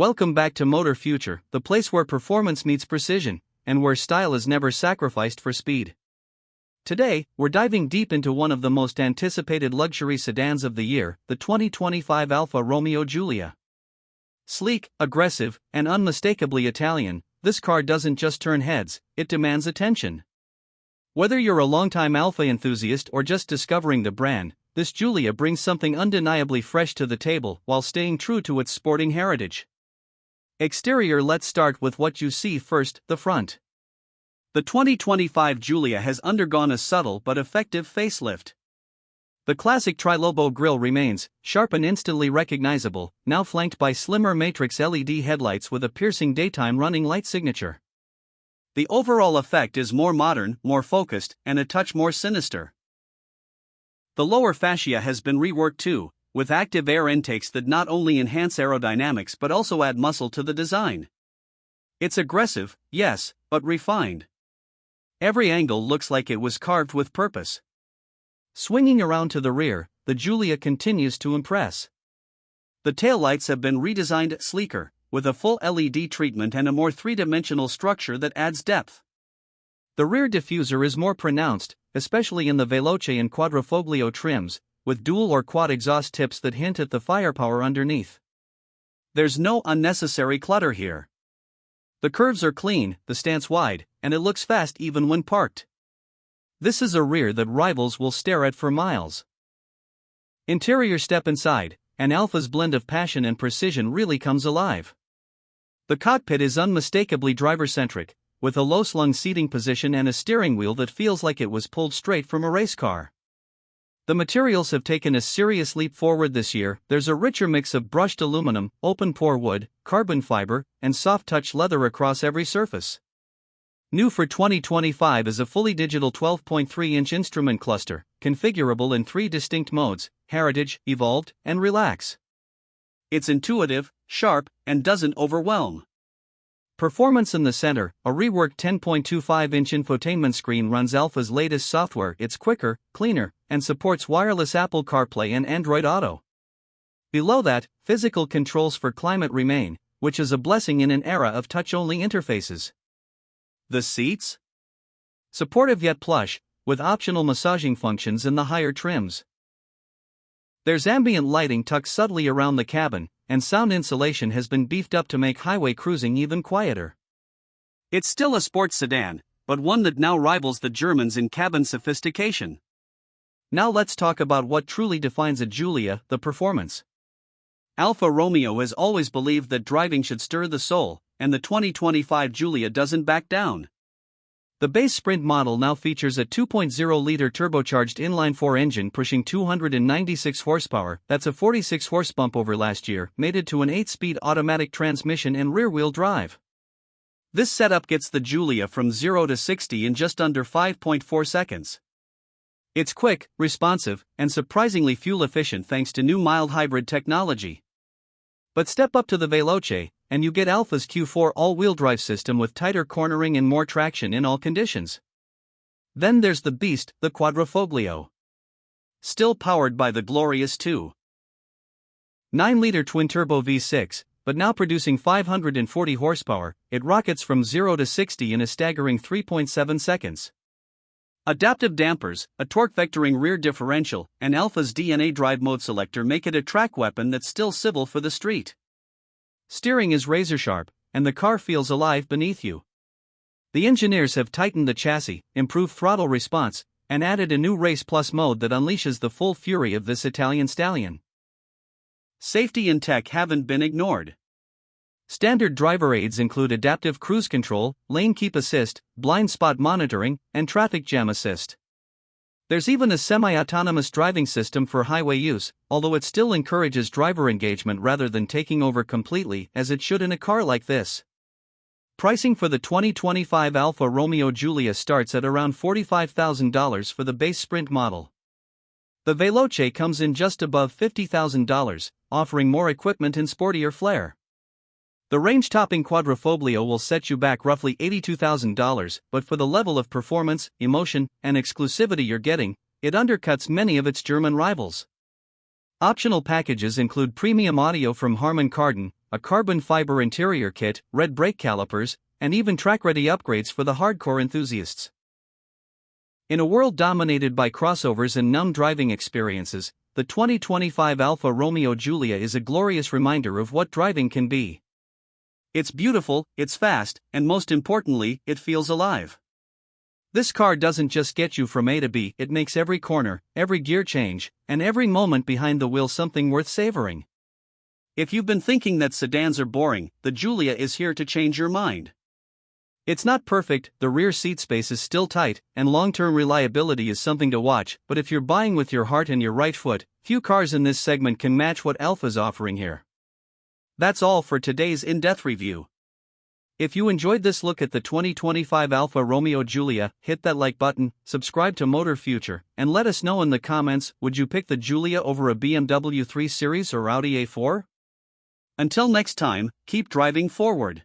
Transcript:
Welcome back to Motor Future, the place where performance meets precision, and where style is never sacrificed for speed. Today, we're diving deep into one of the most anticipated luxury sedans of the year, the 2025 Alfa Romeo Giulia. Sleek, aggressive, and unmistakably Italian, this car doesn't just turn heads, it demands attention. Whether you're a longtime Alfa enthusiast or just discovering the brand, this Giulia brings something undeniably fresh to the table while staying true to its sporting heritage. Exterior. Let's start with what you see first, the front. The 2025 Giulia has undergone a subtle but effective facelift. The classic tri-lobo grille remains, sharp and instantly recognizable, now flanked by slimmer matrix LED headlights with a piercing daytime running light signature. The overall effect is more modern, more focused, and a touch more sinister. The lower fascia has been reworked too, with active air intakes that not only enhance aerodynamics but also add muscle to the design. It's aggressive, yes, but refined. Every angle looks like it was carved with purpose. Swinging around to the rear, the Giulia continues to impress. The taillights have been redesigned sleeker, with a full LED treatment and a more three-dimensional structure that adds depth. The rear diffuser is more pronounced, especially in the Veloce and Quadrifoglio trims, with dual or quad exhaust tips that hint at the firepower underneath. There's no unnecessary clutter here. The curves are clean, the stance wide, and it looks fast even when parked. This is a rear that rivals will stare at for miles. Interior. Step inside, and Alfa's blend of passion and precision really comes alive. The cockpit is unmistakably driver-centric, with a low-slung seating position and a steering wheel that feels like it was pulled straight from a race car. The materials have taken a serious leap forward this year. There's a richer mix of brushed aluminum, open-pore wood, carbon fiber, and soft-touch leather across every surface. New for 2025 is a fully digital 12.3-inch instrument cluster, configurable in three distinct modes: Heritage, Evolved, and Relax. It's intuitive, sharp, and doesn't overwhelm. Performance in the center. A reworked 10.25-inch infotainment screen runs Alfa's latest software. It's quicker, cleaner, and supports wireless Apple CarPlay and Android Auto. Below that, physical controls for climate remain, which is a blessing in an era of touch-only interfaces. The seats? Supportive yet plush, with optional massaging functions in the higher trims. There's ambient lighting tucked subtly around the cabin, and sound insulation has been beefed up to make highway cruising even quieter. It's still a sports sedan, but one that now rivals the Germans in cabin sophistication. Now let's talk about what truly defines a Giulia: the performance. Alfa Romeo has always believed that driving should stir the soul, and the 2025 Giulia doesn't back down. The base Sprint model now features a 2.0-liter turbocharged inline-4 engine pushing 296 horsepower. That's a 46 horse bump over last year, mated to an 8-speed automatic transmission and rear-wheel drive. This setup gets the Giulia from 0 to 60 in just under 5.4 seconds. It's quick, responsive, and surprisingly fuel-efficient thanks to new mild hybrid technology. But step up to the Veloce, and you get Alfa's Q4 all-wheel drive system with tighter cornering and more traction in all conditions. Then there's the beast, the Quadrifoglio. Still powered by the glorious 2.9-liter twin-turbo V6, but now producing 540 horsepower, it rockets from 0 to 60 in a staggering 3.7 seconds. Adaptive dampers, a torque-vectoring rear differential, and Alfa's DNA drive mode selector make it a track weapon that's still civil for the street. Steering is razor-sharp, and the car feels alive beneath you. The engineers have tightened the chassis, improved throttle response, and added a new Race Plus mode that unleashes the full fury of this Italian stallion. Safety and tech haven't been ignored. Standard driver aids include adaptive cruise control, lane keep assist, blind spot monitoring, and traffic jam assist. There's even a semi-autonomous driving system for highway use, although it still encourages driver engagement rather than taking over completely, as it should in a car like this. Pricing for the 2025 Alfa Romeo Giulia starts at around $45,000 for the base Sprint model. The Veloce comes in just above $50,000, offering more equipment and sportier flair. The range-topping Quadrifoglio will set you back roughly $82,000, but for the level of performance, emotion, and exclusivity you're getting, it undercuts many of its German rivals. Optional packages include premium audio from Harman Kardon, a carbon fiber interior kit, red brake calipers, and even track-ready upgrades for the hardcore enthusiasts. In a world dominated by crossovers and numb driving experiences, the 2025 Alfa Romeo Giulia is a glorious reminder of what driving can be. It's beautiful, it's fast, and most importantly, it feels alive. This car doesn't just get you from A to B, it makes every corner, every gear change, and every moment behind the wheel something worth savoring. If you've been thinking that sedans are boring, the Giulia is here to change your mind. It's not perfect, the rear seat space is still tight, and long-term reliability is something to watch, but if you're buying with your heart and your right foot, few cars in this segment can match what Alfa's offering here. That's all for today's in-depth review. If you enjoyed this look at the 2025 Alfa Romeo Giulia, hit that like button, subscribe to Motor Future, and let us know in the comments, would you pick the Giulia over a BMW 3 Series or Audi A4? Until next time, keep driving forward.